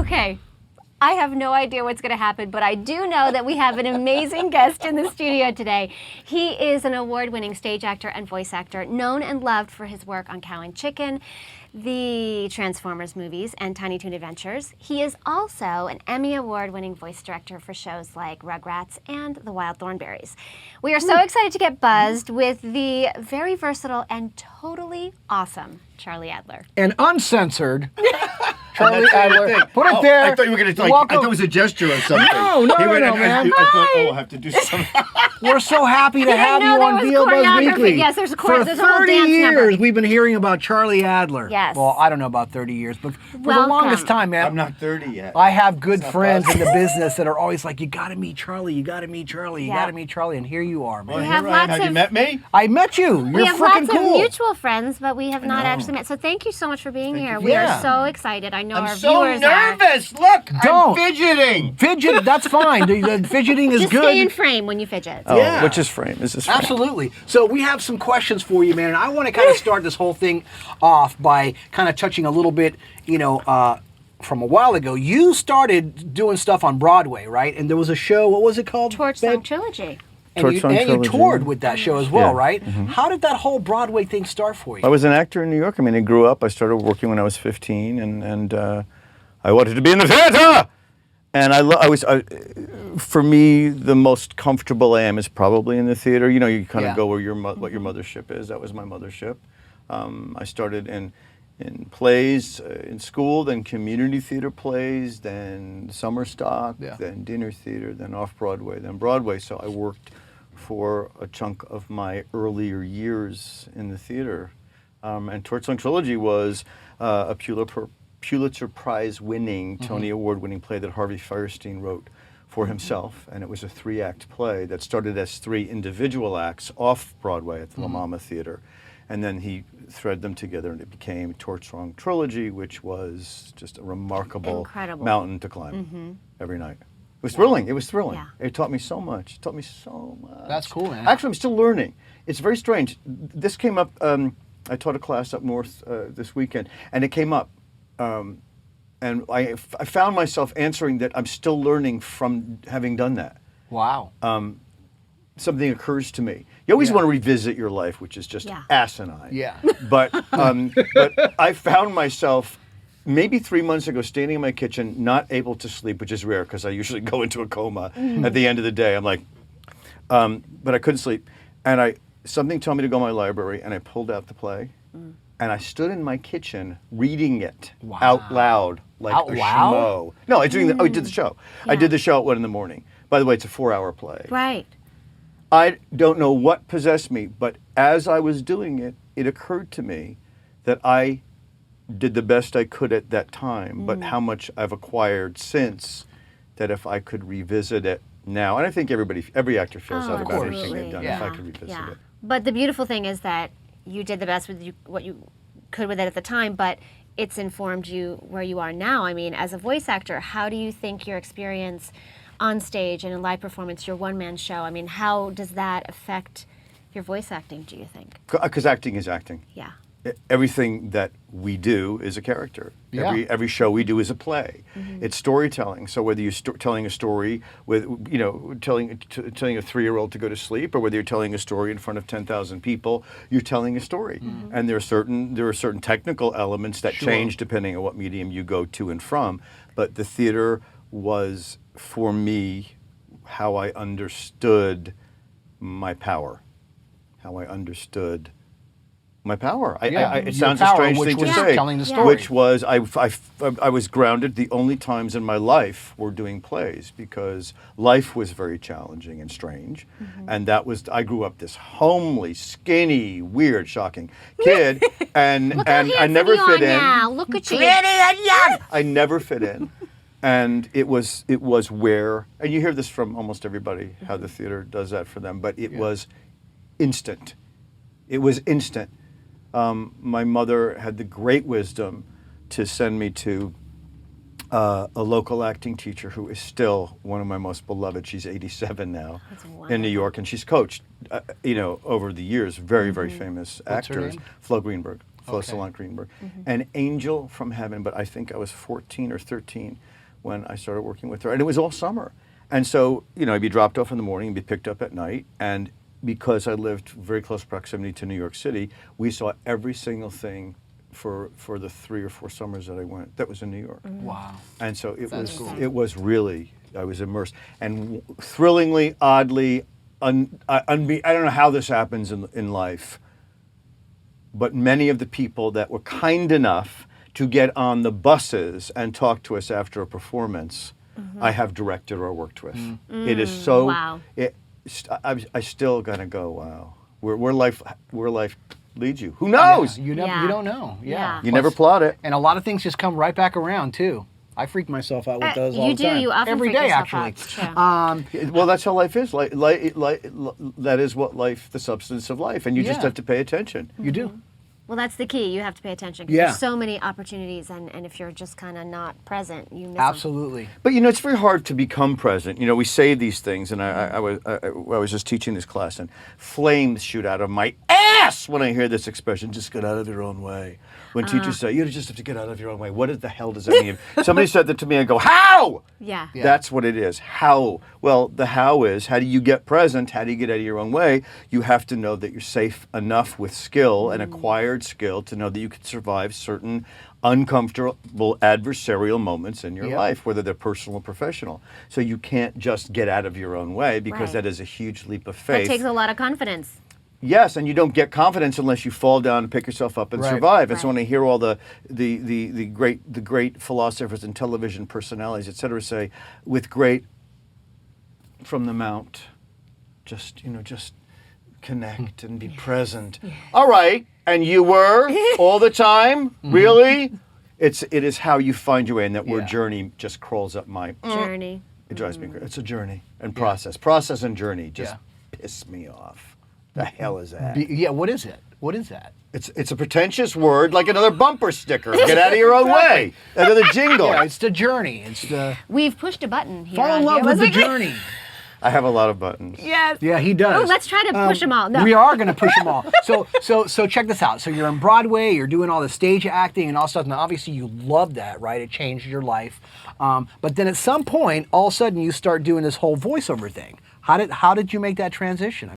Okay. I have no idea what's going to happen, but I do know that we have an amazing guest in the studio today. He is an award-winning stage actor and voice actor, known and loved for his work on Cow and Chicken, the Transformers movies, and Tiny Toon Adventures. He is also an Emmy Award-winning voice director for shows like Rugrats and The Wild Thornberrys. We are so excited to get buzzed with the very versatile and totally awesome Charlie Adler. And uncensored Charlie Adler. Put it there. I thought you were going to I thought it was a gesture or something. No, man. I thought, I'll have to do something. We're so happy to have you on VO Buzz Weekly. Yes, there's a For whole 30 dance years, number. we've been hearing about Charlie Adler. Yes. Well, I don't know about 30 years, but for the Welcome. longest time, man. I'm not 30 yet. I have good friends in the business that are always like, you got to meet Charlie, you got to meet Charlie, you Yeah. got to meet Charlie, and here you are, man. Well, We have here I am. lots Have you of- met me? I met you. You're We have freaking lots cool. of mutual friends, but we have not actually met. So thank you so much for being here. We Yeah. are so excited. I know I'm our so viewers are. nervous. Look, Don't. I'm fidgeting. Fidget, that's fine. The fidgeting is Just good. stay in frame when you fidget. Oh, Yeah. which is frame? Is this frame? Absolutely. So we have some questions for you, man, and I want to kind of start this whole thing off by kind of touching a little bit, from a while ago. You started doing stuff on Broadway, right? And there was a show, what was it called? Torch Song Ben? Trilogy. And Torch you, Song and you Trilogy. toured with that show as well, Yeah. right? How did that whole Broadway thing start for you? I was an actor in New York. I mean, I grew up. I started working when I was 15, and I wanted to be in the theater. And for me, the most comfortable I am is probably in the theater. You know, you kind of go where what your mothership is. That was my mothership. I started in plays in school, then community theater plays, then summer stock, then dinner theater, then off-Broadway, then Broadway. So I worked for a chunk of my earlier years in the theater. And Torch Song Trilogy was a Pulitzer Prize winning, Tony Award winning play that Harvey Fierstein wrote for himself. And it was a 3-act play that started as 3 individual acts off-Broadway at the La Mama Theater. And then he threaded them together, and it became Torch Song Trilogy, which was just a remarkable mountain to climb every night. It was thrilling. It was thrilling. Yeah. It taught me so much. It taught me so much. That's cool, man. Actually, I'm still learning. It's very strange. This came up. I taught a class up north this weekend, and it came up. And I found myself answering that I'm still learning from having done that. Wow. Something occurs to me. You always want to revisit your life, which is just asinine. Yeah. But I found myself maybe 3 months ago standing in my kitchen, not able to sleep, which is rare because I usually go into a coma at the end of the day. I'm like, but I couldn't sleep. And something told me to go to my library, and I pulled out the play. And I stood in my kitchen reading it out loud, like Out a loud? schmo. No, I did the show. I did the show at 1 a.m. By the way, it's a 4-hour play. Right. I don't know what possessed me, but as I was doing it, it occurred to me that I did the best I could at that time, but how much I've acquired since, that if I could revisit it now, and I think every actor feels that about everything they've done, if I could revisit it. But the beautiful thing is that you did the best with what you could with it at the time, but it's informed you where you are now. I mean, as a voice actor, how do you think your experience on stage and in live performance, your one-man show, I mean, how does that affect your voice acting, do you think? Because acting is acting. Yeah. Everything that we do is a character. Yeah. Every show we do is a play. It's storytelling. So whether you're telling a story with, telling a 3-year-old to go to sleep, or whether you're telling a story in front of 10,000 people, you're telling a story. And there are certain technical elements that change depending on what medium you go to and from. But the theater was, for me, how I understood my power. How I understood my power. It sounds a strange thing to say. Telling the story. Which was, I was grounded. The only times in my life were doing plays, because life was very challenging and strange. And I grew up this homely, skinny, weird, shocking kid, and I never fit in. Now. Look at you. I never fit in. And it was where, and you hear this from almost everybody, how the theater does that for them, but it was instant. It was instant. My mother had the great wisdom to send me to a local acting teacher who is still one of my most beloved. She's 87 now in New York, and she's coached, over the years, very, very famous actors. Flo Greenberg, Flo Salant Greenberg. An angel from heaven, but I think I was 14 or 13. when I started working with her, and it was all summer. And so, I'd be dropped off in the morning and be picked up at night. And because I lived very close proximity to New York City, we saw every single thing for the 3 or 4 summers that I went. That was in New York. Wow. And so it was really, I was immersed, and thrillingly, oddly, I don't know how this happens in life, but many of the people that were kind enough to get on the buses and talk to us after a performance, I have directed or worked with. It is so. Wow. I still gotta go. Wow. Where life leads you? Who knows? You don't know. Yeah. You never plot it. And a lot of things just come right back around too. I freak myself out with those all You the do. time. You often Every freak day, yourself actually. out. It's true. Well, that's how life is. That is what life, the substance of life, and you just Yeah. have to pay attention. You do. Well, that's the key. You have to pay attention because Yeah. there's so many opportunities, and if you're just kind of not present, you miss them. Absolutely. But it's very hard to become present. We say these things, and I was just teaching this class, and flames shoot out of my ass when I hear this expression. Just get out of your own way. When teachers say you just have to get out of your own way, what the hell does that mean? Somebody said that to me, I go, how? Yeah. That's what it is. How? Well, the how is, how do you get present? How do you get out of your own way? You have to know that you're safe enough with skill and acquired skill to know that you can survive certain uncomfortable adversarial moments in your life, whether they're personal or professional. So you can't just get out of your own way because Right. that is a huge leap of faith. That takes a lot of confidence. Yes, and you don't get confidence unless you fall down and pick yourself up and Right. survive. And so Right. when I hear all the great philosophers and television personalities, et cetera, say, with great from the mount, just connect and be present. All right, and you were all the time, really? It is how you find your way, and that word journey just crawls up my. Journey. It drives me crazy. It's a journey and process and journey just piss me off. The hell is that? What is it? What is that? It's a pretentious word, like another bumper sticker. Get out of your own way. Another jingle. Yeah, it's the journey. It's the We've pushed a button here. fall in on love here. with the Wasn't it? journey. I have a lot of buttons. Yes. Yeah, he does. Oh, let's try to push them all. No. We are going to push them all. So check this out. So you're on Broadway. You're doing all the stage acting and all stuff. Now, obviously, you love that, right? It changed your life. But then at some point, all of a sudden, you start doing this whole voiceover thing. How did you make that transition?